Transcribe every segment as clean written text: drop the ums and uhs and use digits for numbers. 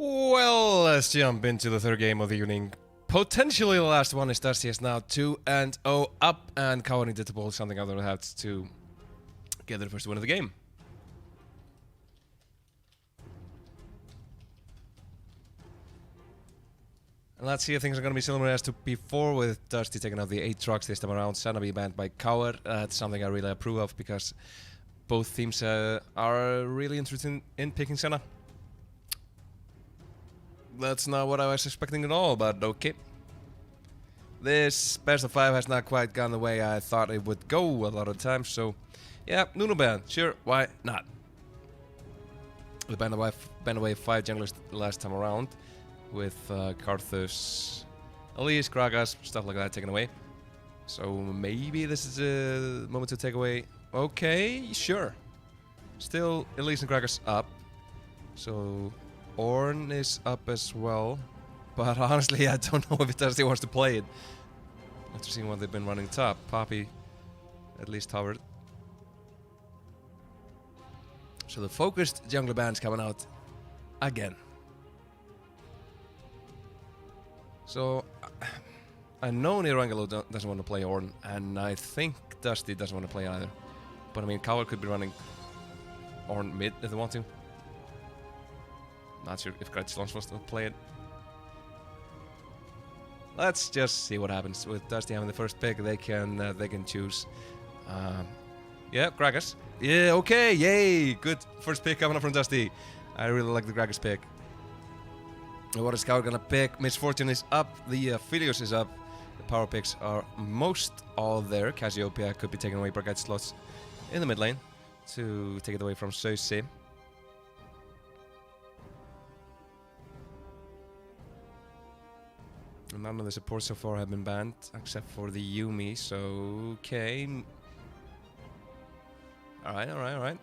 Well, let's jump into the third game of the evening. Potentially the last one, as Dusty is now 2-0 up, and Coward needed to pull something out of the hat to get the first win of the game. And let's see if things are going to be similar as to before, with Dusty taking out the 8 trucks this time around. Senna being banned by Coward. That's something I really approve of, because both teams are really interested in picking Senna. That's not what I was expecting at all, but okay. This best of 5 has not quite gone the way I thought it would go a lot of times, so yeah, Nuno ban, sure, why not? We banned away 5 junglers last time around, with Karthus, Elise, Gragas, stuff like that taken away. So maybe this is a moment to take away. Okay, sure. Still, Elise and Gragas up. So Ornn is up as well, but honestly I don't know if Dusty wants to play it after seeing what they've been running top. Poppy at least covered. So the focused jungler band's coming out again. So I know Nirangelo doesn't want to play Ornn, and I think Dusty doesn't want to play either. But I mean, Coward could be running Ornn mid if they want to. Not sure if Gretsch wants to play it. Let's just see what happens. With Dusty having the first pick, they can choose. Yeah, Gragas. Yeah, okay, yay! Good first pick coming up from Dusty. I really like the Gragas pick. And what is Coward gonna pick? Misfortune is up. The Philios is up. The power picks are most all there. Cassiopeia could be taking away Brigade slots in the mid lane to take it away from Cersei. None of the supports so far have been banned, except for the Yuumi, so okay. Alright.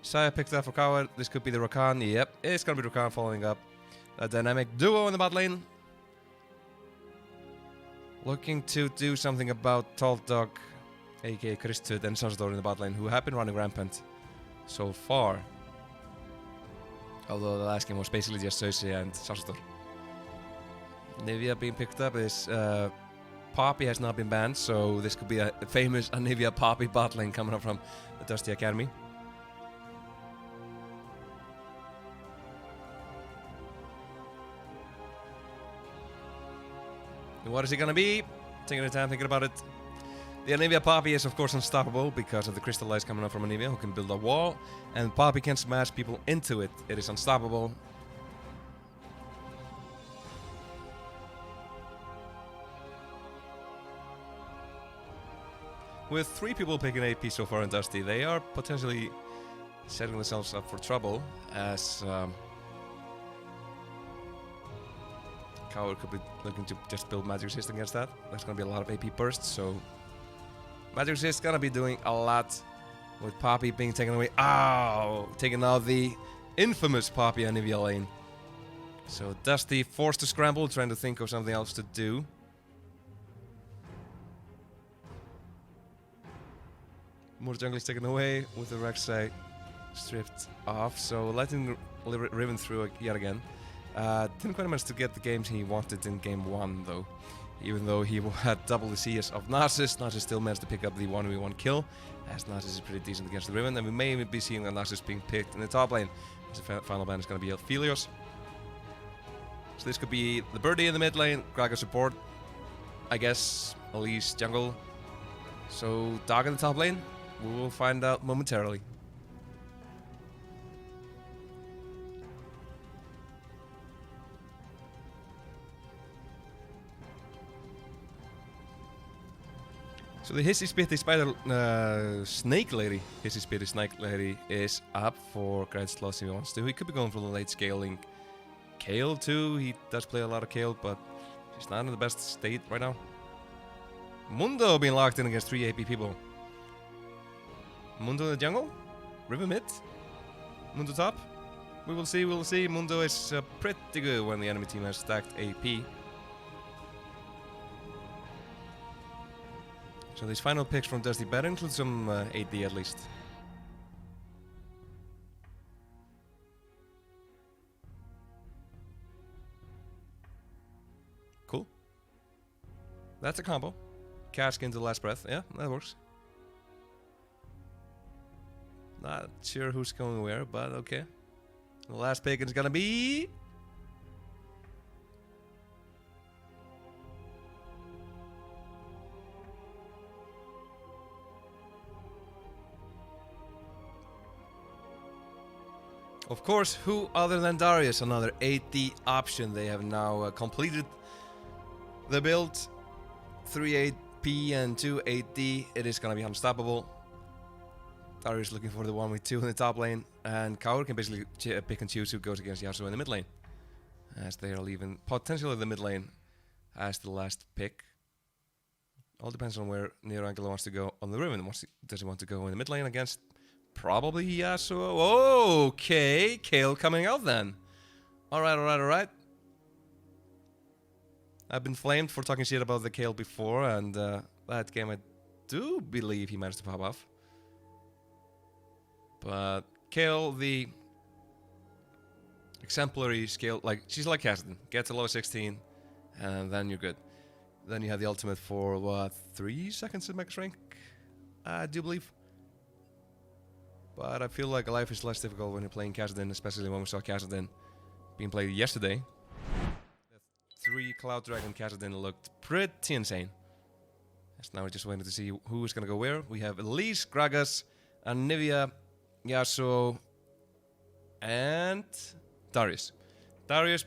Saya picked up for Coward. This could be the Rakan. Yep, it's gonna be Rakan following up. A dynamic duo in the bot lane. Looking to do something about Tall Dog, aka Kristud, and Sansador in the bot lane, who have been running rampant so far. Although the last game was basically just Cersei and Sansador. Nivea being picked up. Is Poppy has not been banned, so this could be a famous Nivea Poppy bot lane coming up from the Dusty Academy. And what is it gonna be? Taking the time thinking about it. The Anivia Poppy is of course unstoppable because of the crystal lights coming up from Anivia, who can build a wall, and Poppy can smash people into it. It is unstoppable. With 3 people picking AP so far in Dusty, they are potentially setting themselves up for trouble, as Coward could be looking to just build Magic Resist against that. There's gonna be a lot of AP bursts, so Magic Resist gonna be doing a lot, with Poppy being taken away. Ow! Taking out the infamous Poppy and Nivea lane. So Dusty forced to scramble, trying to think of something else to do. More junglers taken away with the Rek'Sai stripped off, so letting Riven through yet again. Didn't quite manage to get the games he wanted in game 1 though. Even though he had double the CS of Narcissus, Narcissus still managed to pick up the 1v1 kill, as Narcissus is pretty decent against the Riven, and we may be seeing a Narcissus being picked in the top lane, as the final ban is going to be Aphelios. So this could be the Birdie in the mid lane, Gragas support, I guess, Elise jungle. So Dog in the top lane? We will find out momentarily. So the Hissy Spitty Spider Snake Lady, Hissy Spitty Snake Lady is up for Great Slots if he wants to. He could be going for the late scaling Kale too. He does play a lot of Kale, but he's not in the best state right now. Mundo being locked in against 3 AP people. Mundo in the jungle? Riven mid? Mundo top? We will see. Mundo is pretty good when the enemy team has stacked AP. So these final picks from Dusty better include some AD at least. That's a combo. Cask into the last breath. Yeah, that works. Not sure who's going where, but okay. The last pick is gonna be... Of course, who other than Darius? Another 80 option. They have now completed the build. 3 8P and 2 8D. It is gonna be unstoppable. Darius looking for the 1v2 in the top lane, and Kaur can basically pick and choose who goes against Yasuo in the mid lane, as they are leaving potentially the mid lane as the last pick. All depends on where Nero Angelo wants to go on the Riven. Does he want to go in the mid lane against probably Yasuo? Okay, Kayle coming out then. Alright. I've been flamed for talking shit about the Kayle before, and that game I do believe he managed to pop off. But Kayle, the exemplary skill, like, she's like Kassadin. Get to level 16, and then you're good. Then you have the ultimate for, what, 3 seconds in max rank? I do believe. But I feel like life is less difficult when you're playing Kassadin, especially when we saw Kassadin being played yesterday. The 3 Cloud Dragon Kassadin looked pretty insane. So now we're just waiting to see who is gonna go where. We have Elise, Gragas, Anivia, Yasuo, and Darius. Darius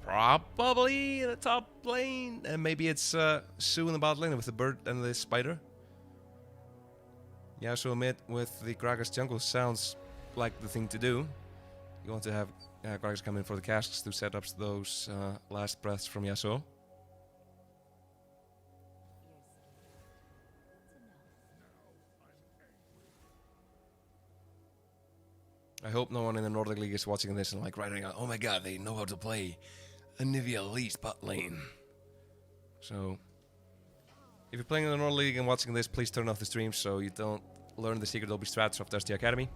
probably in the top lane, and maybe it's Sue in the bot lane with the bird and the spider. Yasuo mid with the Gragas jungle sounds like the thing to do. You want to have Gragas come in for the casks to set up those last breaths from Yasuo. I hope no one in the Nordic League is watching this and like writing out, oh my god, they know how to play Anivia Elise bot lane. So, if you're playing in the Nordic League and watching this, please turn off the stream so you don't learn the secret lobby strats of Dusty Academy.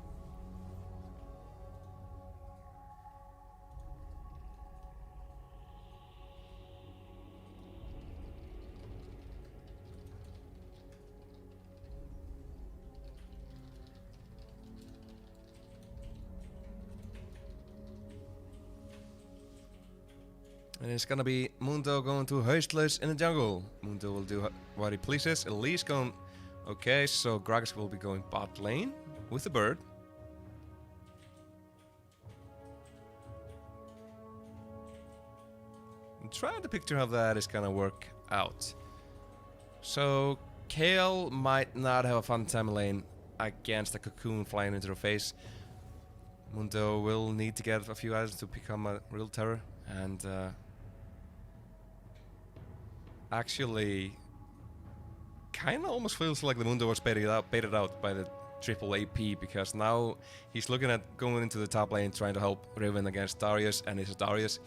And it's gonna be Mundo going to Huistless in the jungle. Mundo will do what he pleases. Elise going... Okay, so Gragas will be going bot lane with the bird. I'm trying to picture how that is gonna work out. So, Kayle might not have a fun time lane against a cocoon flying into her face. Mundo will need to get a few items to become a real terror, and actually kind of almost feels like the Mundo was baited out by the triple AP, because now he's looking at going into the top lane trying to help Riven against Darius, and it's Darius,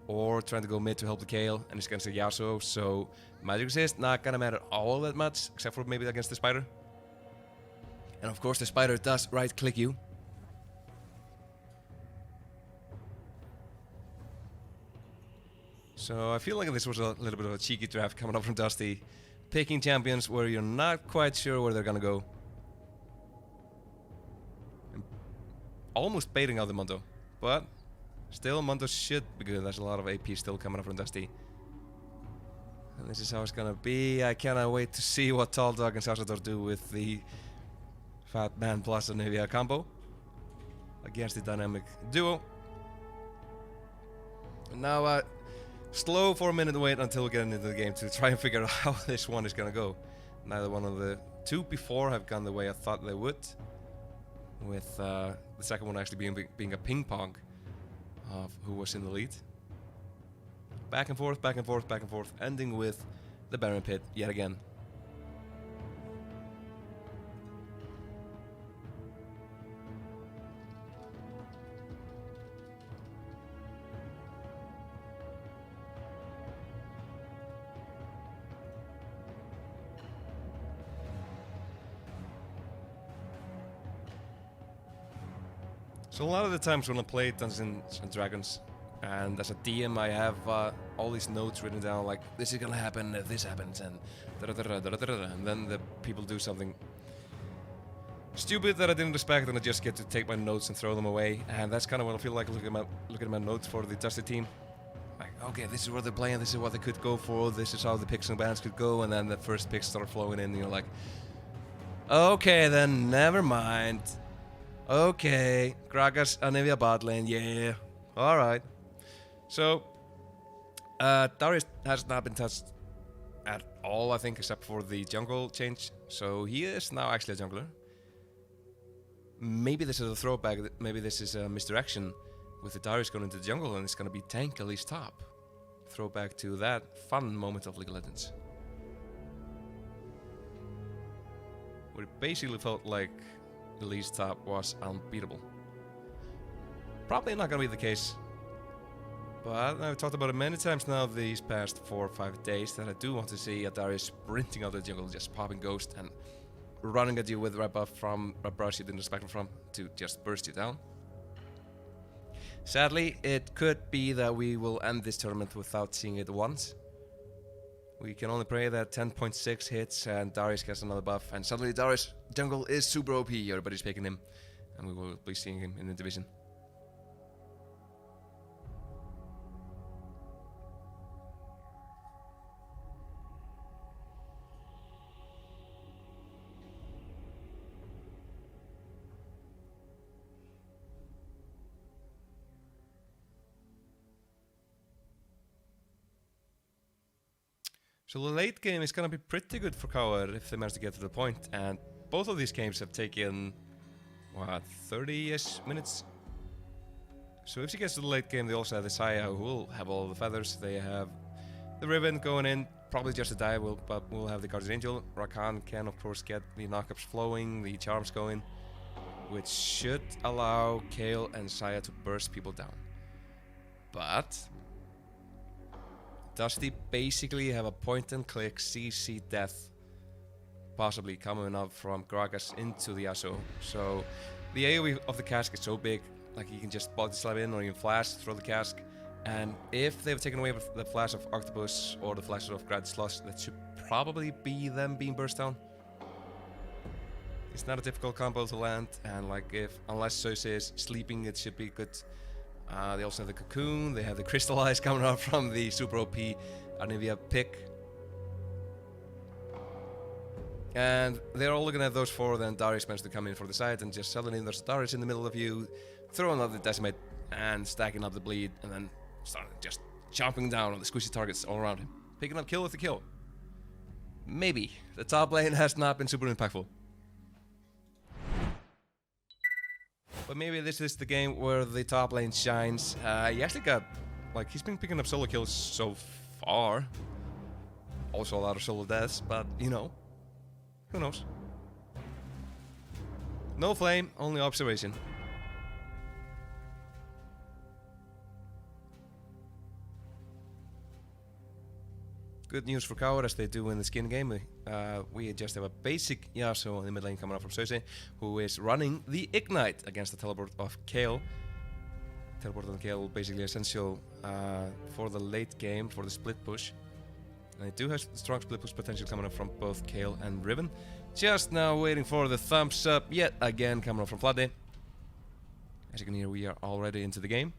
or trying to go mid to help the Kayle, and it's against the Yasuo, so magic resist not gonna matter all that much, except for maybe against the spider. And of course the spider does right click you. So I feel like this was a little bit of a cheeky draft coming up from Dusty. Picking champions where you're not quite sure where they're gonna go. And almost baiting out the Mundo. But still Mundo should be good. There's a lot of AP still coming up from Dusty. And this is how it's gonna be. I cannot wait to see what Tall Dog and Sassador do with the Fat Man plus Anivia combo against the dynamic duo. And now slow for a minute wait until we get into the game to try and figure out how this one is gonna go. Neither one of the two before have gone the way I thought they would, with the second one actually being a ping pong of who was in the lead. Back and forth, back and forth, back and forth, ending with the Baron Pit yet again. So a lot of the times when I play Dungeons and Dragons, And as a DM, I have all these notes written down, like, this is gonna happen if this happens, and and then the people do something stupid that I didn't expect, and I just get to take my notes and throw them away. And that's kind of what I feel like looking at my notes for the Dusty team. Like, okay, this is what they're playing, this is what they could go for, this is how the picks and bans could go, and then the first picks start flowing in, and you're like, okay, then, never mind. Okay, Gragas, Anivia bot lane, yeah, alright. So, Darius has not been touched at all, I think, except for the jungle change. So he is now actually a jungler. Maybe this is a throwback, maybe this is a misdirection with the Darius going into the jungle and it's going to be tank Elise top. Throwback to that fun moment of League of Legends. Where it basically felt like Elise top was unbeatable. Probably not going to be the case. But I've talked about it many times now these past 4 or 5 days that I do want to see a Darius sprinting out of the jungle, just popping Ghost and running at you with red buff from a brush you didn't expect him from to just burst you down. Sadly, it could be that we will end this tournament without seeing it once. We can only pray that 10.6 hits and Darius gets another buff, and suddenly Darius jungle is super OP, everybody's picking him, and we will be seeing him in the division. So the late game is gonna be pretty good for Coward if they manage to get to the point, and both of these games have taken, what, 30-ish minutes? So if she gets to the late game, they also have the Saya who will have all the feathers, they have the Riven going in, probably just a die, but we'll have the Guardian Angel. Rakan can of course get the knockups flowing, the charms going, which should allow Kayle and Saya to burst people down. But Dusty basically have a point-and-click CC death possibly coming up from Gragas into the Yasuo. So the AoE of the cask is so big, like you can just body slam in or even flash, throw the cask. And if they've taken away the flash of Octopus or the flash of Grad Slush, that should probably be them being burst down. It's not a difficult combo to land, and like unless Cersei is sleeping, it should be good. They also have the Cocoon, they have the Crystallize coming out from the super OP Anivia pick. And they're all looking at those four, then Darius managed to come in for the side, and just suddenly there's Darius in the middle of you, throwing out the Decimate and stacking up the bleed, and then starting just chomping down on the squishy targets all around him. Picking up kill after kill. Maybe. The top lane has not been super impactful. But maybe this is the game where the top lane shines. He actually got, like, he's been picking up solo kills so far. Also a lot of solo deaths, but, you know, who knows? No flame, only observation. Good news for Coward as they do in the skin game. We just have a basic Yasuo in the mid lane coming up from Cersei, who is running the Ignite against the teleport of Kayle. Teleport of Kayle basically essential for the late game, for the split push. And they do have strong split push potential coming up from both Kayle and Riven. Just now waiting for the thumbs up yet again coming up from Floodday. As you can hear, we are already into the game.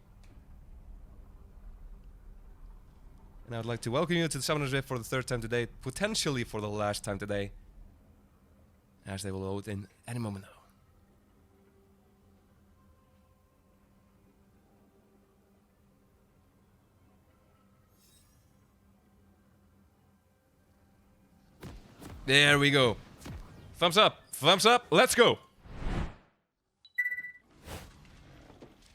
And I would like to welcome you to the Summoner's Rift for the 3rd time today, potentially for the last time today, as they will load in any moment now. There we go. Thumbs up, let's go.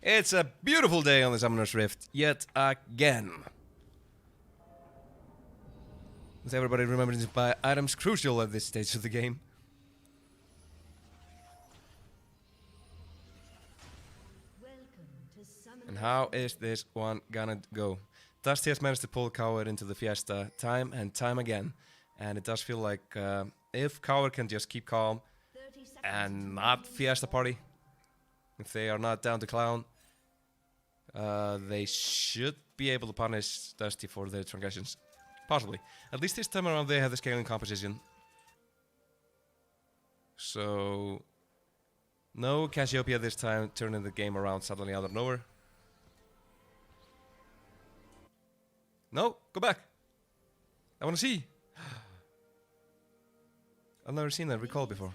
It's a beautiful day on the Summoner's Rift, yet again. With everybody remembering to buy items crucial at this stage of the game. And how is this one gonna go? Dusty has managed to pull Coward into the Fiesta time and time again. And it does feel like if Coward can just keep calm and not Fiesta party, if they are not down to clown, They should be able to punish Dusty for their transgressions. Possibly. At least this time around they have the scaling composition. So... no Cassiopeia this time, turning the game around suddenly out of nowhere. No, go back. I want to see. I've never seen that recall before.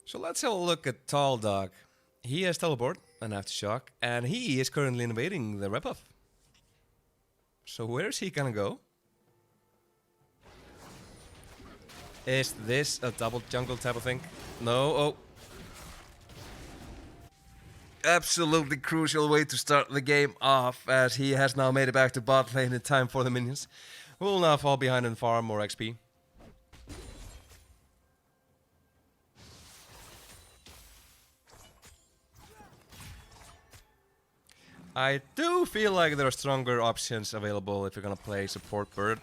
So let's have a look at Tall Dog. He has teleport and aftershock, and he is currently invading the red buff. So where is he gonna go? Is this a double jungle type of thing? No, oh. Absolutely crucial way to start the game off, as he has now made it back to bot lane in time for the minions. Will now fall behind and farm more XP. I do feel like there are stronger options available if you're gonna play support bird.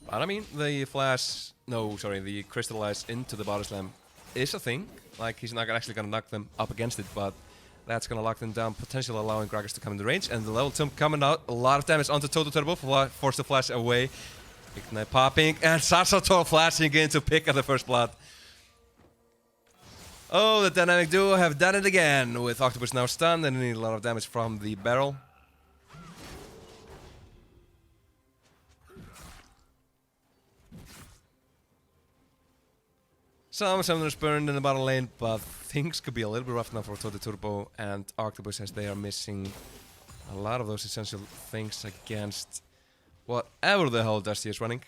But I mean, the flash, the crystallize into the body slam is a thing. Like, he's not actually gonna knock them up against it, but that's gonna lock them down, potentially allowing Gragas to come into range. And the level 2 coming out, a lot of damage onto Toto Turbo, force the flash away. Ignite popping, and Sasator flashing in to pick up the first blood. Oh, the dynamic duo have done it again, with Octopus now stunned and need a lot of damage from the barrel. Some summoners burned in the bottom lane, but things could be a little bit rough now for Toto Turbo and Octopus, as they are missing a lot of those essential things against whatever the hell Dusty is running.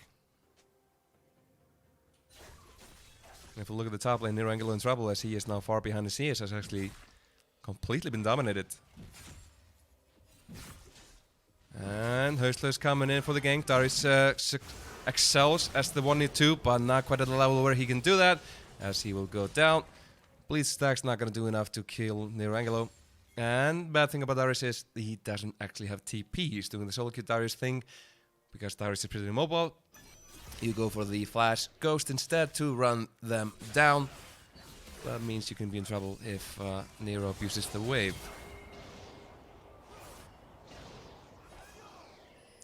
And if we look at the top lane, Nero Angelo in trouble, as he is now far behind the CS, has actually completely been dominated. And Höstler is coming in for the gank. Darius excels as the 1v2, but not quite at the level where he can do that, as he will go down. Bleed stack's not gonna do enough to kill Nero Angelo. And bad thing about Darius is he doesn't actually have TP. He's doing the solo queue Darius thing, because Darius is pretty immobile. You go for the flash ghost instead to run them down. That means you can be in trouble if Nero abuses the wave.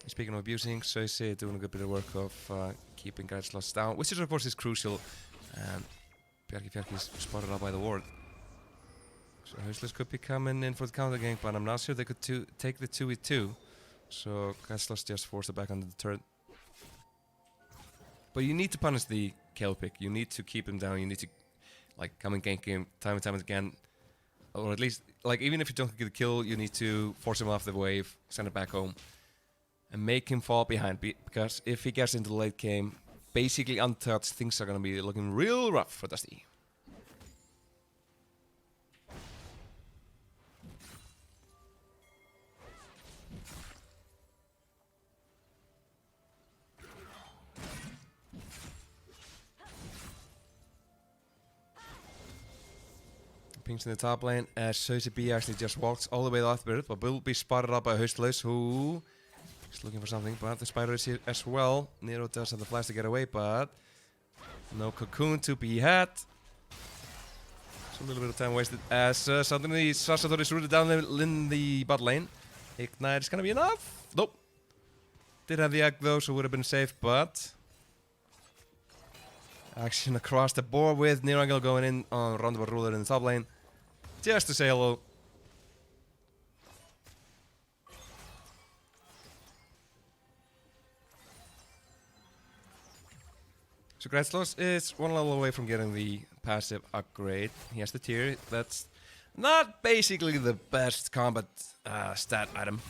Speaking of abusing, Söse doing a good bit of work of keeping Grænsloss down, which is of course is crucial. And Bjarki is spotted out by the ward. So Höstler could be coming in for the counter gank, but I'm not sure they could take the 2v2. So Grænsloss just forced it back onto the turret. But you need to punish the kill pick. You need to keep him down. You need to come and gank him time and time again. Or at least, even if you don't get the kill, you need to force him off the wave, send it back home, and make him fall behind. Because if he gets into the late game, basically untouched, things are going to be looking real rough for Dusty. Pings in the top lane, as Söse B actually just walks all the way off with it, but will be spotted up by Höstler, who is looking for something, but the spider is here as well. Nero does have the flash to get away, but no cocoon to be had. So a little bit of time wasted, as suddenly Sasator is rooted down in the bot lane. Ignite is gonna be enough. Nope. Did have the egg though, so would have been safe, but action across the board with Nero Angel going in on Roundabout Ruler in the top lane. Just to say hello. So Grænsloss is one level away from getting the passive upgrade. He has the tier. That's not basically the best combat stat item.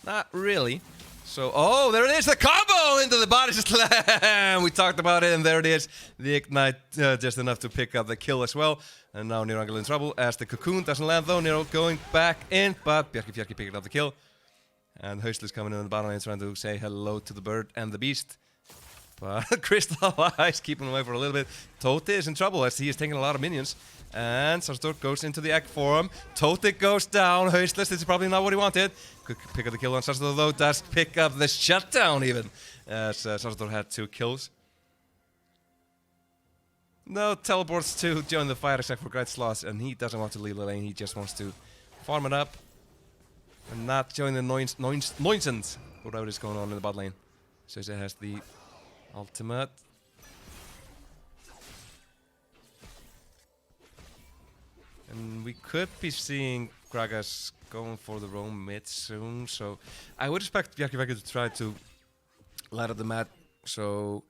Not really. So, oh, there it is, the combo into the body slam! We talked about it, and there it is. The ignite just enough to pick up the kill as well. And now Nero Angel in trouble, as the cocoon doesn't land though. Nero going back in, but Bjarki picking up the kill. And Huisler's coming in the bottom lane trying to say hello to the bird and the beast. But Crystal Eyes keeping him away for a little bit. Tote is in trouble as he is taking a lot of minions. And Sartor goes into the egg form. Tote goes down. Huisler, this is probably not what he wanted. Could pick up the kill on Sartor though. Does pick up the shutdown even. As Sartor had 2 kills. No teleports to join the fight except for Great Sloth. And he doesn't want to leave the lane. He just wants to farm it up. And not join the nonsense. Whatever is going on in the bot lane. So he has the ultimate. And we could be seeing Gragas going for the roam mid soon. So I would expect Bjarkiveki to try to light up the map. So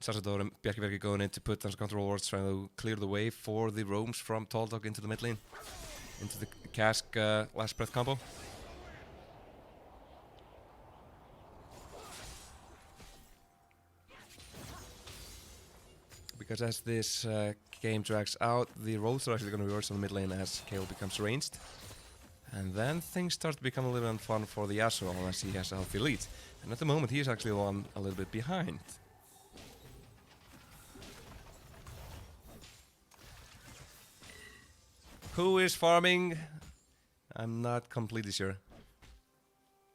Sarsador and Bjarkiveki going in to put down some control wards, trying to clear the way for the roams from Tall Dog into the mid lane. Into the cask last breath combo. Because as this game drags out, the roles are actually going to reverse on the mid lane as Kayle becomes ranged. And then things start to become a little unfun for the Yasuo unless he has a healthy lead. And at the moment he is actually one a little bit behind. Who is farming? I'm not completely sure.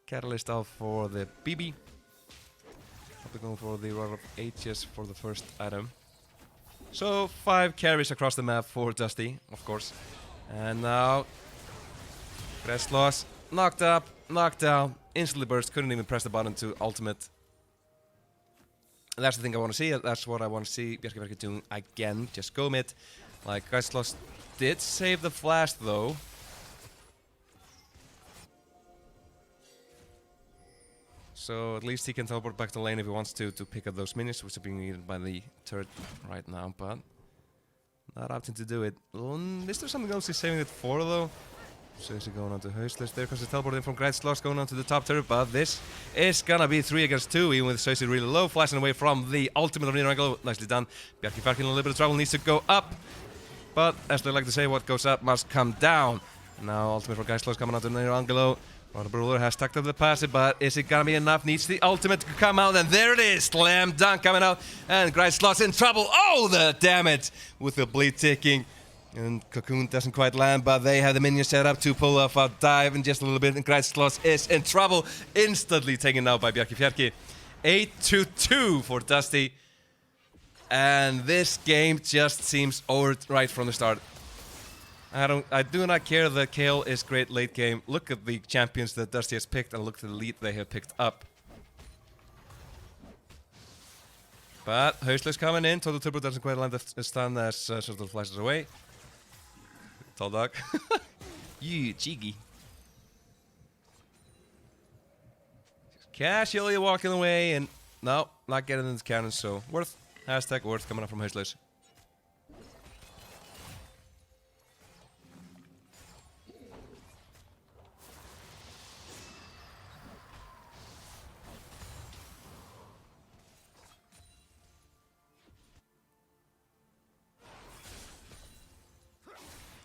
Catalyst out for the BB. Probably going for the run of H's for the first item. So 5 carries across the map for Dusty, of course. And now Crestloss knocked up, knocked down, instantly burst, couldn't even press the button to ultimate. And that's the thing I want to see, that's what I want to see Bjarkiveki doing again, just go mid. Like Crestloss did save the flash though. So at least he can teleport back to lane if he wants to pick up those minions, which are being needed by the turret right now, but not opting to do it. Is there something else he's saving it for though? So is he going on to Huisler? There comes the teleport in from Great Sloth going on to the top turret, but this is gonna be 3 against 2, even with Cersei really low, flashing away from the ultimate of Nirangelo. Nicely done. Bjarkiveki in a little bit of trouble, needs to go up. But as they like to say, what goes up must come down. Now ultimate for Great Sloth coming out to Nirangelo. Water Brawler has stacked up the passive, but is it gonna be enough? Needs the ultimate to come out, and there it is! Slam dunk coming out, and Great Sloth's in trouble. Oh, the damage with the bleed ticking. And Cocoon doesn't quite land, but they have the minions set up to pull off a dive in just a little bit, and Great Sloth is in trouble. Instantly taken out by Bjarkiveki. 8-2 for Dusty. And this game just seems over right from the start. I do not care that Kayle is great late game. Look at the champions that Dusty has picked and look at the lead they have picked up. But Huisler's coming in. Total Turbo doesn't quite land the stun as sort of flashes away. Tall Dog. You cheeky. Casually walking away and no, not getting into cannon, so worth. Hashtag worth coming up from Huisler's.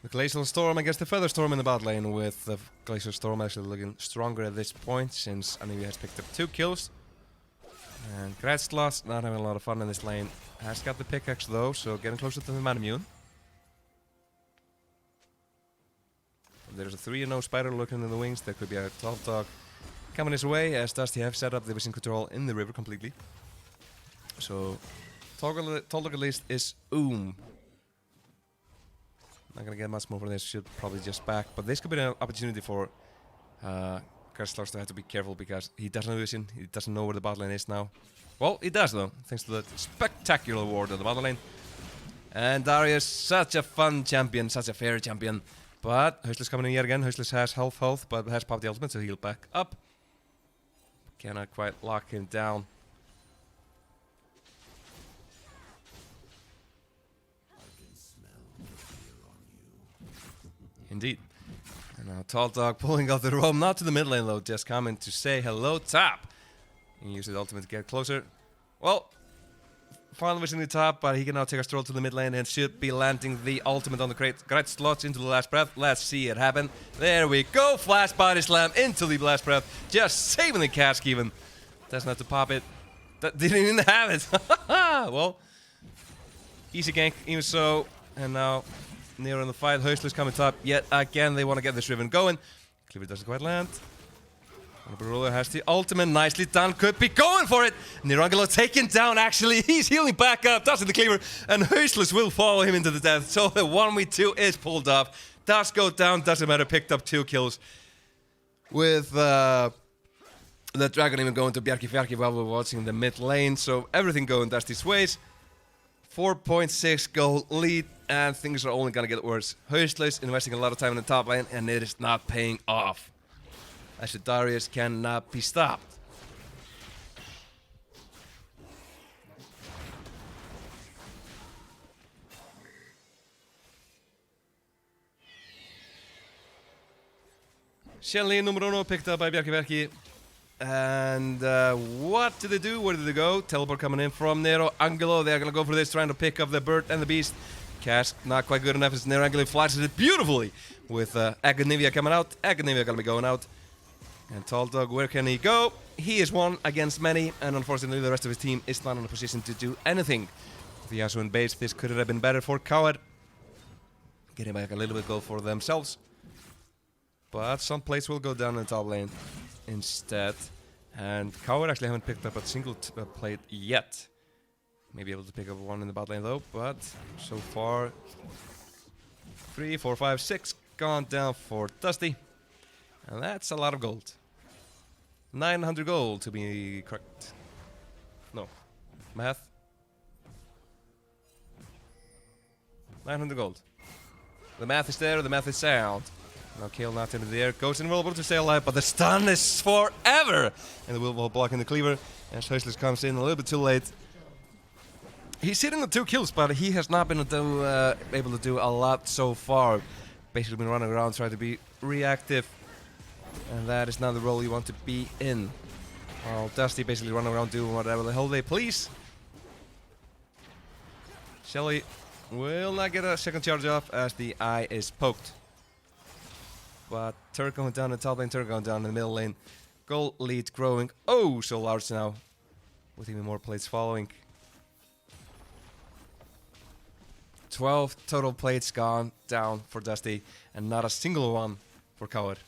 The Glacial Storm against the Feather Storm in the bot lane, with the Glacial Storm actually looking stronger at this point since Anivia has picked up 2 kills. And Gretzloss not having a lot of fun in this lane. Has got the pickaxe though, so getting closer to the Manamune. There's a 3-0 spider looking in the wings. There could be a 12 dog coming his way as Dusty have set up the vision control in the river completely. So Tall Dog at least is Not gonna get much more from this, should probably just back. But this could be an opportunity for Gretzloss to have to be careful because he doesn't know vision, he doesn't know where the bot lane is now. Well, he does though, thanks to the spectacular ward of the bot lane. And Darius, such a fun champion, such a fair champion. But Huisler's coming in yet again. Huisler has health, but has popped the ultimate, so he'll back up. Cannot quite lock him down. Indeed. And now Tall Dog pulling out the roam, not to the mid lane though, just coming to say hello top. And use the ultimate to get closer. Well, finally visiting the top, but he can now take a stroll to the mid lane and should be landing the ultimate on the great slots into the last breath. Let's see it happen. There we go. Flash body slam into the last breath. Just saving the cask even. Doesn't have to pop it. That didn't even have it. Well, easy gank, even so. And now, near in the fight, Höstler's coming top. Yet again, they want to get this Riven going. Cleaver doesn't quite land. Ruler has the ultimate, nicely done, could be going for it! Nirangelo taken down, actually, he's healing back up, does the cleaver, and Höstlers will follow him into the death, so the 1v2 is pulled off. Does go down, doesn't matter, picked up 2 kills. With the dragon even going to Bjarki while we're watching the mid lane, so everything going Dusty's ways. 4.6 goal lead, and things are only gonna get worse. Höstlers investing a lot of time in the top lane, and it is not paying off. As Darius cannot be stopped. Shelly number 1 picked up by Bjarki. And what do they do? Where did they go? Teleport coming in from Nero Angelo. They're gonna go for this, trying to pick up the bird and the beast. Cask not quite good enough as Nero Angelo flashes it beautifully with Agonivia coming out. Agonivia gonna be going out. And Tall Dog, where can he go? He is one against many, and unfortunately the rest of his team is not in a position to do anything. With the Yasuo in base, this could have been better for Coward. Getting back a little bit goal for themselves. But some plays will go down in the top lane instead. And Coward actually haven't picked up a single plate yet. Maybe able to pick up one in the bot lane though, but so far 3, 4, 5, 6 gone down for Dusty. And that's a lot of gold. 900 gold to be correct. No. Math. 900 gold. The math is there, the math is sound. Now Kale not into the air, goes invulnerable to stay alive, but the stun is forever! And the will blocking the cleaver, as Höstlers comes in a little bit too late. He's hitting the 2 kills, but he has not been able to do a lot so far. Basically been running around trying to be reactive. And that is not the role you want to be in. Well, Dusty basically running around doing whatever the hell they please. Shelly will not get a second charge off as the eye is poked. But turret going down in the top lane, turret going down in the middle lane. Goal lead growing oh so large now. With even more plates following. 12 total plates gone down for Dusty. And not a single one for Coward.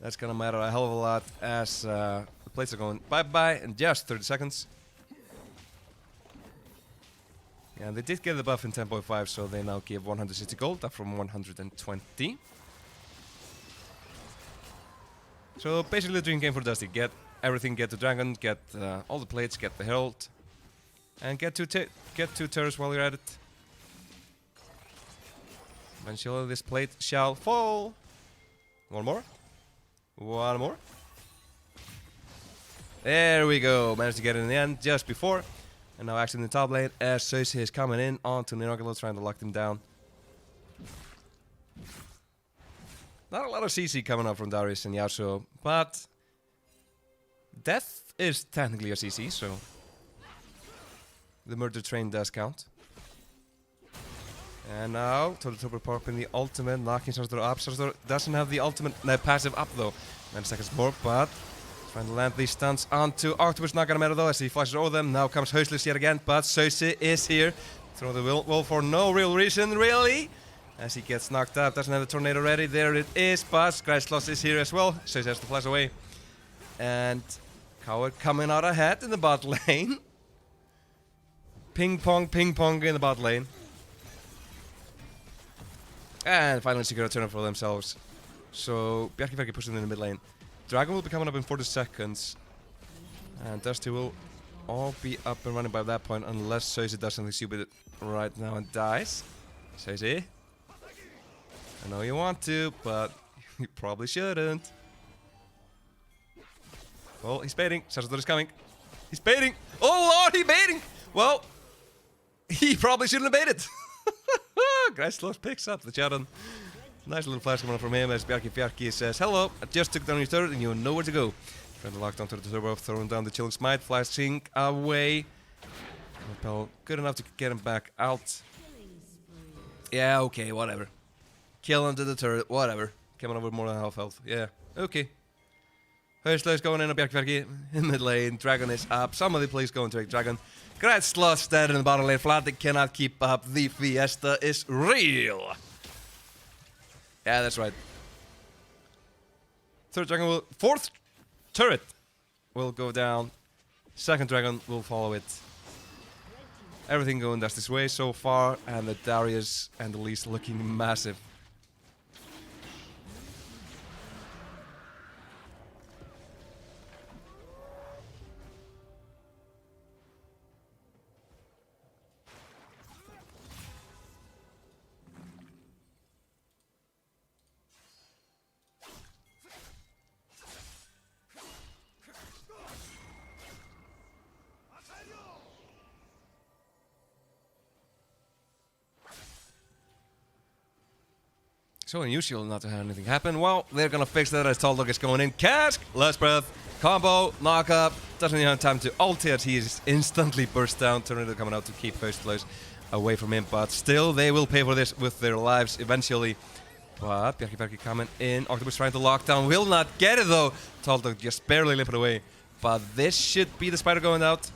That's gonna matter a hell of a lot as the plates are going bye-bye in just 30 seconds. Yeah, they did get the buff in 10.5, so they now give 160 gold, up from 120. So basically the dream game for Dusty. Get everything, get the dragon, get all the plates, get the herald. And get 2 turrets while you're at it. Eventually this plate shall fall. One more. One more. There we go. Managed to get it in the end just before. And now actually in the top lane as Cersei is coming in onto Nirangelo, trying to lock them down. Not a lot of CC coming up from Darius and Yasuo, but death is technically a CC, so the murder train does count. And now, Total popping the ultimate, knocking Sartor up. Sartor doesn't have the ultimate passive up though. 9 seconds more, but trying to land these stunts onto Octopus. Not gonna matter though as he flashes over them. Now comes Höstlers yet again, but Cersei is here. Throw the will for no real reason, really. As he gets knocked up, doesn't have the tornado ready. There it is, but Skryslos is here as well. Cersei has to flash away. And Coward coming out ahead in the bot lane. Ping pong in the bot lane. And finally secure a turn for themselves. So Bjarki pushing in the mid lane. Dragon will be coming up in 40 seconds. And Dusty will all be up and running by that point unless Cersei does something stupid right now and dies. Cersei, I know you want to, but you probably shouldn't. Well, he's baiting. Sartor is coming. He's baiting. Oh lord, he's baiting! Well, he probably shouldn't have baited. Græslos picks up the Charon. Nice little flash coming up from him as Bjarki says, hello, I just took down your turret and you know where to go. Trying to lock down to the turbo, throwing down the chilling smite, flashing away. Repel good enough to get him back out. Yeah, okay, whatever. Kill him to the turret, whatever. Coming over more than half health. Yeah, okay. Hörsler going in on Bjarkverki in mid lane. Dragon is up. Somebody please go and take Dragon. Great slots dead in the bottom lane. Fnatic cannot keep up. The fiesta is real. Yeah, that's right. Third dragon will... Fourth turret will go down. Second dragon will follow it. Everything going Dusty's way so far. And the Darius and the Least looking massive. So unusual not to have anything happen. Well, they're gonna fix that as Taldog is going in. Cask, last breath, combo, knock up. Doesn't even have time to ulti as he is instantly burst down. Tornado coming out to keep first place away from him. But still, they will pay for this with their lives eventually. But Bjarki coming in. Octopus trying to lock down. Will not get it though. Taldog just barely limping away. But this should be the spider going out.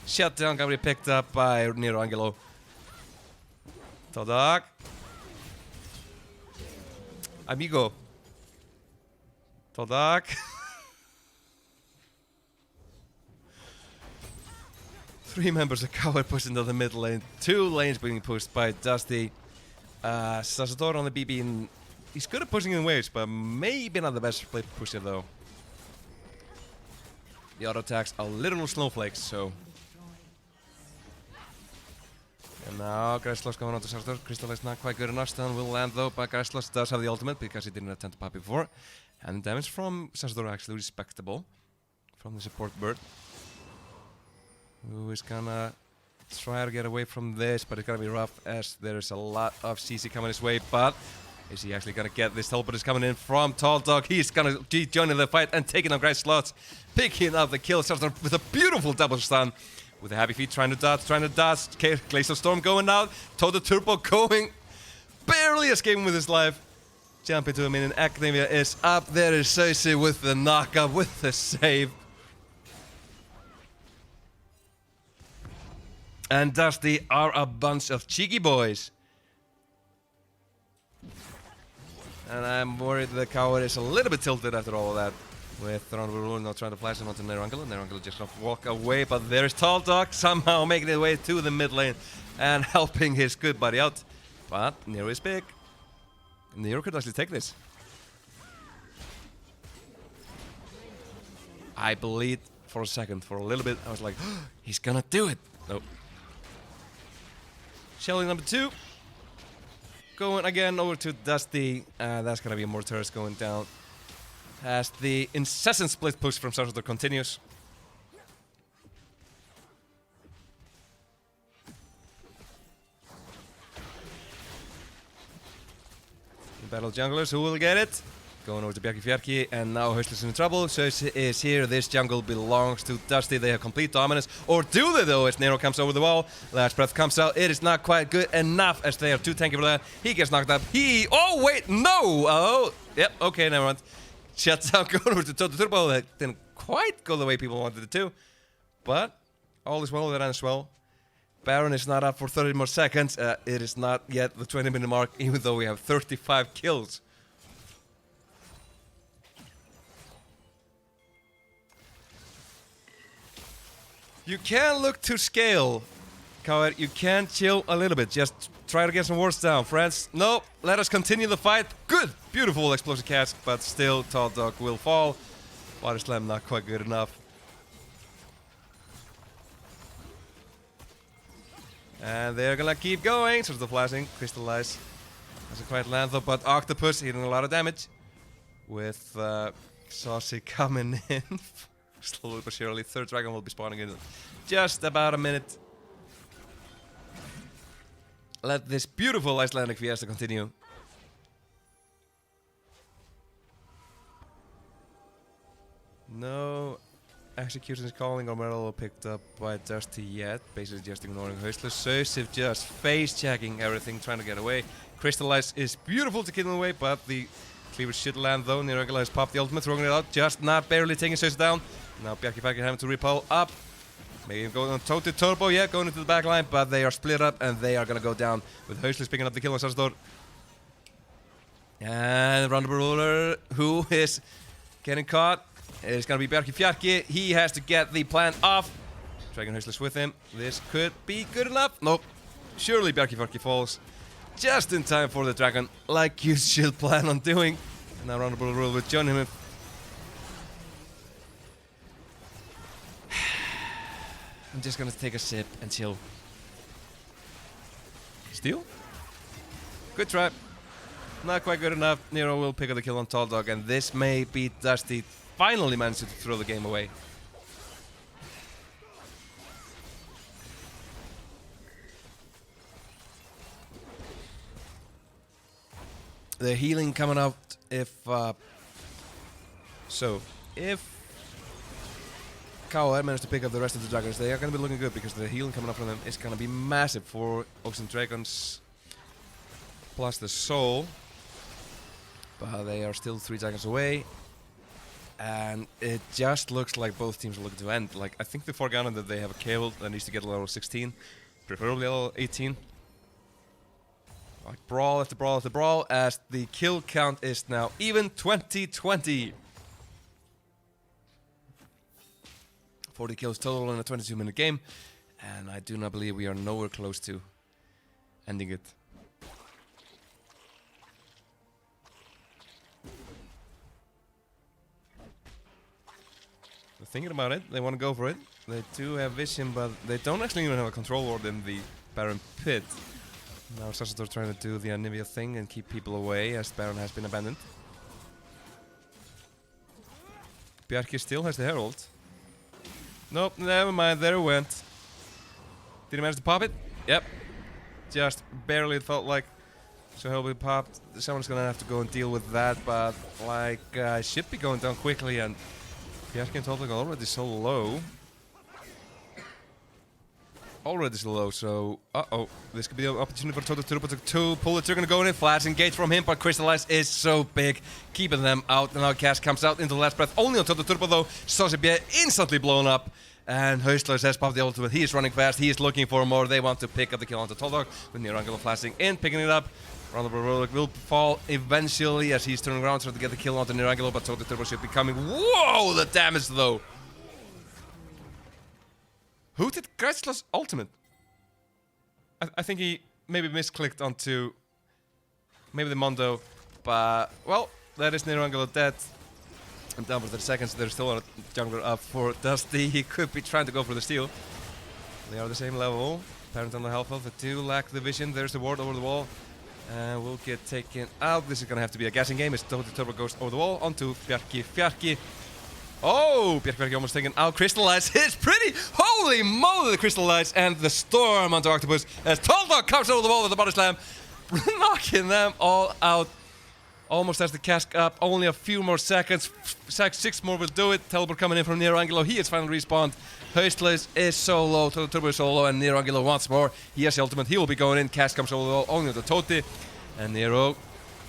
Shutdown gonna be picked up by Nero Angelo. Taldog. Amigo. Taldog. 3 members of Coward pushed into the mid lane. 2 lanes being pushed by Dusty. Sazador on the BB. And he's good at pushing in waves, but maybe not the best play pusher though. The auto attacks are little snowflakes, so. And now Græslos going on to Sazador. Crystal is not quite good enough. Stun will land though, but Græslos does have the ultimate because he didn't attempt to pop before. And the damage from Sazador actually respectable from the support bird. Who is gonna try to get away from this, but it's gonna be rough as there's a lot of CC coming his way. But is he actually gonna get this? Teleport is coming in from Taldog. He's gonna join in the fight and taking on Græslos, picking up the kill. Sazador with a beautiful double stun. With a happy feet, trying to dodge. Glacial Storm going out. Toto Turbo going. Barely escaping with his life. Jump into a minion. Academia is up. There is Cersei with the knockup, with the save. And Dusty are a bunch of cheeky boys. And I'm worried the Coward is a little bit tilted after all of that. With Ronald not trying to flash him onto Nerangelo. Nerangelo just gonna walk away, but there's Taldog somehow making his way to the mid lane and helping his good buddy out. But Nero is big. Nero could actually take this. I believed for a second, for a little bit. I was like, oh, he's gonna do it. Nope. Shelly number 2. Going again over to Dusty. That's gonna be more turrets going down. As the incessant split push from Sazador continues. Battle junglers, who will get it? Going over to Bjarki, and now Hörsler's in trouble. Cersei is here. This jungle belongs to Dusty. They have complete dominance. Or do they though, as Nero comes over the wall. Last breath comes out. It is not quite good enough as they are too tanky for that. He gets knocked up. Oh wait, no! Oh, yep, okay, never mind. Shuts down going over to Toto Turbo. That didn't quite go the way people wanted it to. But all is well that ends well. Baron is not up for 30 more seconds. It is not yet the 20-minute mark, even though we have 35 kills. You can look to scale, Coward. You can chill a little bit. Just try to get some wards down, friends. No, let us continue the fight. Good, beautiful explosive cast, but still Taldog will fall. Water Slam not quite good enough. And they're gonna keep going. So the flashing, crystallize. Doesn't quite land though, but Octopus hitting a lot of damage. With Saucy coming in. Slowly but surely. Third dragon will be spawning in just about a minute. Let this beautiful Icelandic fiesta continue. No. Execution is calling, or Merrill picked up by Dusty yet. Basically just ignoring Höstler. Sosif just face-checking everything, trying to get away. Crystallize is beautiful to keep him away, but the cleaver should land though. Nirangela has popped the ultimate, throwing it out, just not barely taking Sosif down. Now Bjarki having to repel up. Maybe going on Tote Turbo, yeah, going into the back line, but they are split up and they are gonna go down with Höstler picking up the kill on Sarsdor. And Roundabout Ruler, who is getting caught. It's gonna be Bjarki. He has to get the plan off. Dragon Höstler with him. This could be good enough. Nope. Surely Bjarki falls just in time for the dragon, like you should plan on doing. And now Roundabout Ruler with John him. I'm just gonna take a sip and chill. Steal? Good try. Not quite good enough. Nero will pick up the kill on Tall Dog, and this may be Dusty finally managed to throw the game away. The healing coming out if KO managed to pick up the rest of the dragons, they are going to be looking good because the healing coming up from them is going to be massive for Oaks and Dragons plus the soul. But they are still 3 dragons away. And it just looks like both teams are looking to end. Like, I think they've forgotten that they have a cable that needs to get a level 16, preferably a level 18. Like, brawl after brawl after brawl, as the kill count is now even 20-20. 40 kills total in a 22-minute game, and I do not believe we are nowhere close to ending it. They're thinking about it, they want to go for it. They do have vision, but they don't actually even have a control ward in the Baron pit. Now Sassador trying to do the Anivia thing and keep people away as Baron has been abandoned. Bjarki still has the Herald. Nope, never mind, there it went. Did he manage to pop it? Yep. Just barely, it felt like. So he'll be popped. Someone's gonna have to go and deal with that, but like, should be going down quickly, and Bjarki and Toltag already so low. Already so low, so this could be an opportunity for Total Turbo to pull the trigger and go in. Flash engage from him, but Crystallize is so big, keeping them out. And now Cash comes out into the last breath, only on Total Turbo though. Sosibie instantly blown up, and Höstler has popped the ultimate. He is running fast, he is looking for more. They want to pick up the kill onto Toldog, with Nirangelo flashing in, picking it up. Roundabout will fall eventually as he's turning around, trying to get the kill onto Nirangelo, but Total Turbo should be coming. Whoa, the damage though! Who did Kreisler's ultimate? I think he maybe misclicked onto maybe the Mondo, but well, that is Nirangelo dead. I'm down for 30 seconds. There's still a jungler up for Dusty. He could be trying to go for the steal. They are the same level. Parent on the health of the 2 lack the vision. There's the ward over the wall. And we'll get taken out. This is gonna have to be a guessing game as Total Turbo goes over the wall onto Bjarki. Oh, Bjarki almost taken out. Crystallize is pretty. Holy moly, the Crystallize and the storm onto Octopus as Toldog comes over the wall with the body slam, knocking them all out. Almost has the cask up. Only a few more seconds. 6 more will do it. Teleport coming in from Nirangelo. He is finally respawned. Höstler is so low. Total Turbo is so low, and Nirangelo once more. He has the ultimate. He will be going in. Cask comes over the wall. Only the Tote. And Nero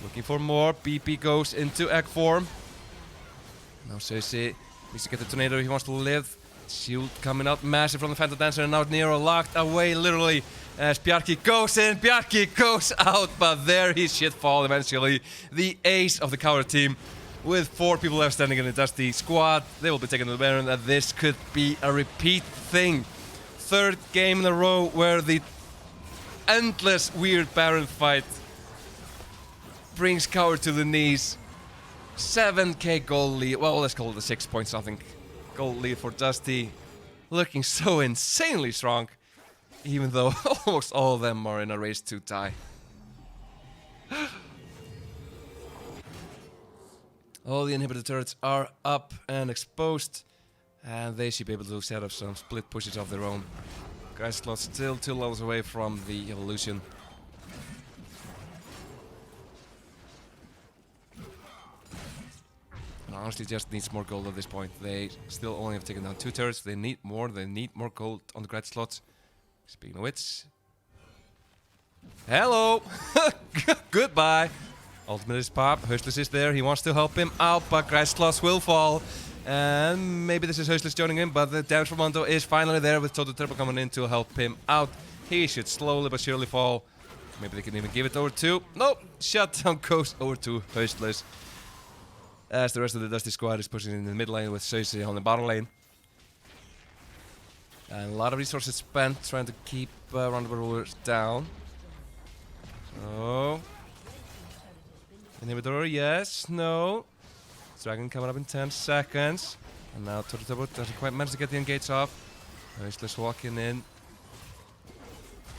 looking for more. BP goes into egg form. Now Cersei needs to get the tornado, he wants to live. Shield coming out massive from the Phantom Dancer, and now Nero locked away literally as Bjarki goes in, Bjarki goes out, but there he should fall eventually. The ace of the counter team with 4 people left standing in the Dusty squad. They will be taking the Baron, and this could be a repeat thing. 3rd game in a row where the endless weird Baron fight brings Cower to the knees. 7k gold lead, well, let's call it a 6 point something gold lead for Dusty. Looking so insanely strong, even though almost all of them are in a race to tie. All the inhibitor turrets are up and exposed, and they should be able to set up some split pushes of their own. Geislot still 2 levels away from the evolution. honestly just needs more gold at this point. They still only have taken down 2 turrets. They need more. They need more gold on the grad slots. Speaking of which... Hello! Goodbye! Ultimate is pop. Hustless is there. He wants to help him out, but grad slots will fall. And maybe this is Hustless joining him, but the damage from Mondo is finally there with Total Turbo coming in to help him out. He should slowly but surely fall. Maybe they can even give it over to... Nope! Shutdown goes over to Hustless. As the rest of the Dusty squad is pushing in the mid lane with Cersei on the bottom lane. And a lot of resources spent trying to keep Roundabout Rulers down. So... Inhibitor, yes, no. Dragon coming up in 10 seconds. And now Total Turbo doesn't quite manage to get the engage off. Hustless walking in.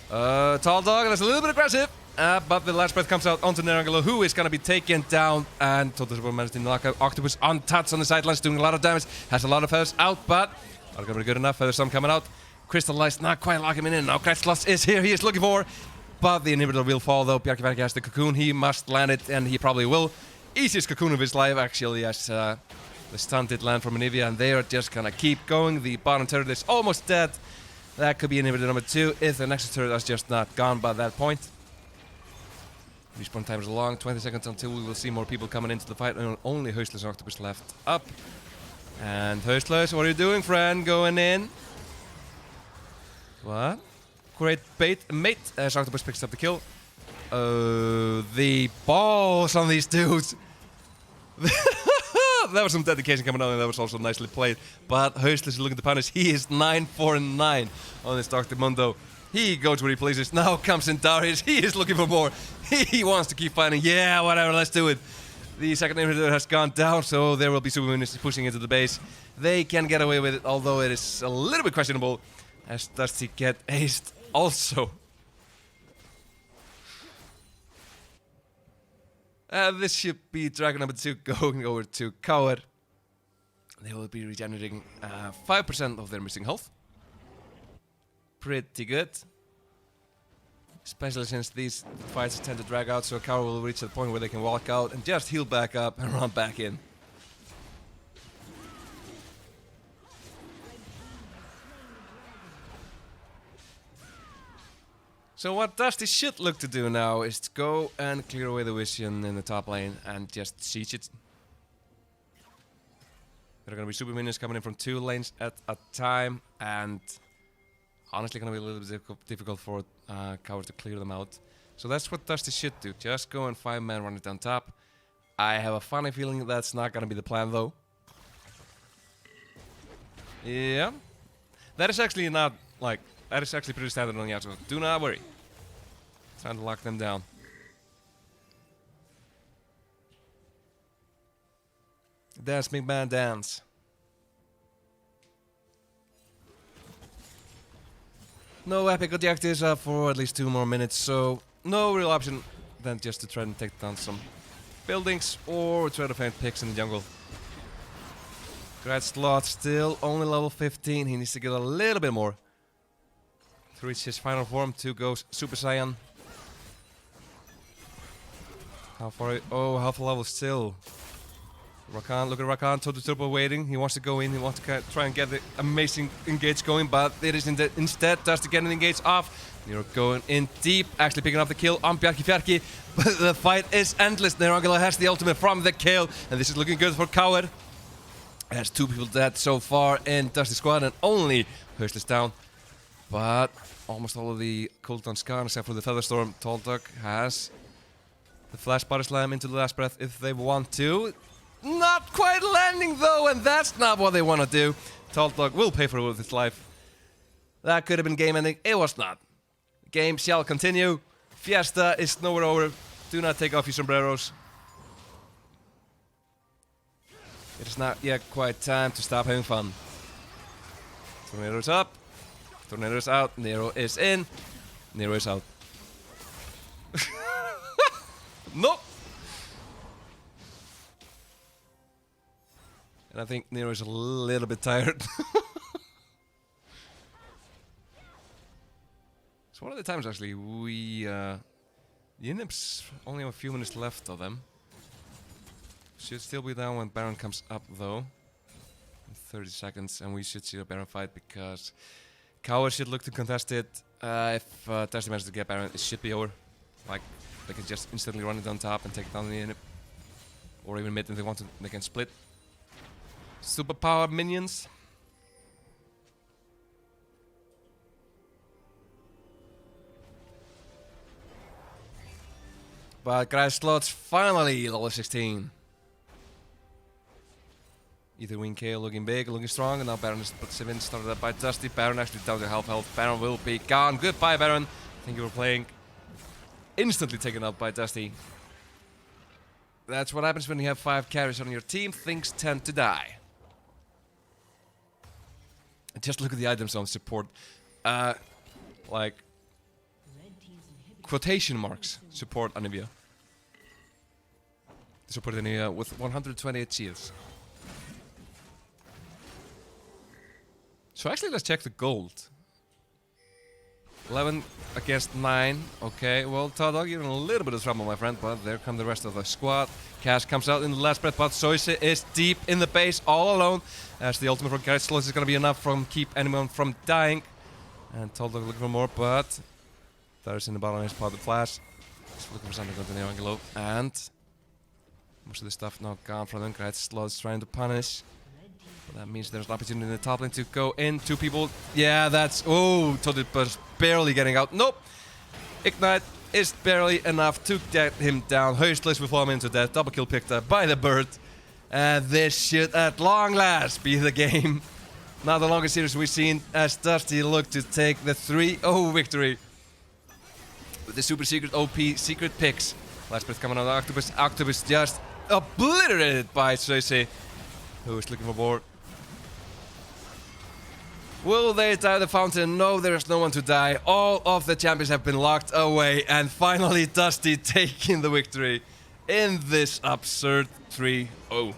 Tall Dog, that's a little bit aggressive. But the last breath comes out onto Nerangelo, who is going to be taken down. And Total Turbo managed to knock out Octopus untouched on the sidelines, doing a lot of damage. Has a lot of feathers out, but not going to be good enough. Feathers some coming out. Crystallized, not quite locking him in. Now Crystallized is here, he is looking for. But the inhibitor will fall though. Bjarki has the cocoon, he must land it, and he probably will. Easiest cocoon of his life, actually, as the stun did land from Anivia, and they are just gonna keep going. The bottom turret is almost dead. That could be inhibitor number 2 if the next turret is just not gone by that point. Respawn time is long, 20 seconds until we will see more people coming into the fight, and only Hustless and Octopus left up. And Hustless, what are you doing, friend? Going in. What? Great bait, mate, as Octopus picks up the kill. Oh, the balls on these dudes. That was some dedication coming on, and that was also nicely played. But Hustless is looking to punish. He is 9-4-9 on this Dr. Mundo. He goes where he pleases. Now comes in Darius. He is looking for more. He wants to keep fighting. Yeah, whatever, let's do it. The second inhibitor has gone down, so there will be super minions pushing into the base. They can get away with it, although it is a little bit questionable. As does he get aced also. This should be Dragon number 2 going over to Coward. They will be regenerating 5% of their missing health. Pretty good. Especially since these fights tend to drag out, so Coward will reach the point where they can walk out and just heal back up and run back in. So what Dusty should look to do now is to go and clear away the vision in the top lane and just siege it. There are going to be super minions coming in from 2 lanes at a time, and honestly going to be a little bit difficult for Coward to clear them out. So that's what Dusty should do, just go and 5-man run it down top. I have a funny feeling that's not going to be the plan though. Yeah. That is actually not, like, that is actually pretty standard on Yasuo. Do not worry. Trying to lock them down. Dance, big man, dance. No epic objectives for at least 2 more minutes, so no real option than just to try and take down some buildings or try to find picks in the jungle. Grad slot still only level 15. He needs to get a little bit more to reach his final form to go Super Saiyan. How far? Oh, half a level still. Rakan, look at Rakan, Total Turbo waiting. He wants to go in, he wants to try and get the amazing engage going, but it is instead does to get an engage off. Nero going in deep, actually picking up the kill on Bjarki, but the fight is endless. Nerangelo has the ultimate from the kill, and this is looking good for Coward. Has 2 people dead so far in Dusty squad, and only Hustless down. But almost all of the cooldowns gone, except for the Featherstorm. Tall Dog has the Flash Body Slam into the last breath if they want to. Not quite landing though, and that's not what they want to do. Tall Dog will pay for it with his life. That could have been game ending. It was not. Game shall continue. Fiesta is nowhere over. Do not take off your sombreros. It is not yet quite time to stop having fun. Tornado's up. Tornado's out. Nero is in. Nero is out. Nope. And I think Nero is a little bit tired. So one of the times actually we the Imps only have a few minutes left of them. Should still be down when Baron comes up though. In 30 seconds, and we should see a Baron fight because Cower should look to contest it. If Dusty manages to get Baron, it should be over. Like, they can just instantly run it on top and take it down the inhib. Or even mid if they want to, they can split. Superpower minions. But Gryce slots finally level 16. Either Wing KO looking big, looking strong, and now Baron is put 7 started up by Dusty. Baron actually down to half health. Baron will be gone. Goodbye, Baron. I think you were playing. Instantly taken out by Dusty. That's what happens when you have 5 carries on your team. Things tend to die. Just look at the items on support. Like quotation marks support Anivia. Support Anivia with 128 shields. So actually, let's check the gold. 11 against 9. Okay, well, Tadog, you're in a little bit of trouble, my friend, but there come the rest of the squad. Cash comes out in the last breath, but Soise is deep in the base, all alone. As the ultimate for Gryce slots is going to be enough from keep anyone from dying. And Tadog looking for more, but Darius in the bottom is part of the flash. He's looking for something to continue Angelo. And most of the stuff now gone from them. Gryce slots trying to punish. That means there's an opportunity in the top lane to go in. 2 people. Yeah, that's... Oh, Todipus barely getting out. Nope. Ignite is barely enough to get him down. Höstlis will fall him into death. Double kill picked up by the bird. And this should at long last be the game. Now the longest series we've seen as Dusty look to take the 3-0 victory. With the super secret OP secret picks. Last breath coming out of Octopus. Octopus just obliterated by Soise, who is looking for board. Will they die the fountain? No, there is no one to die. All of the champions have been locked away, and finally Dusty taking the victory in this absurd 3-0.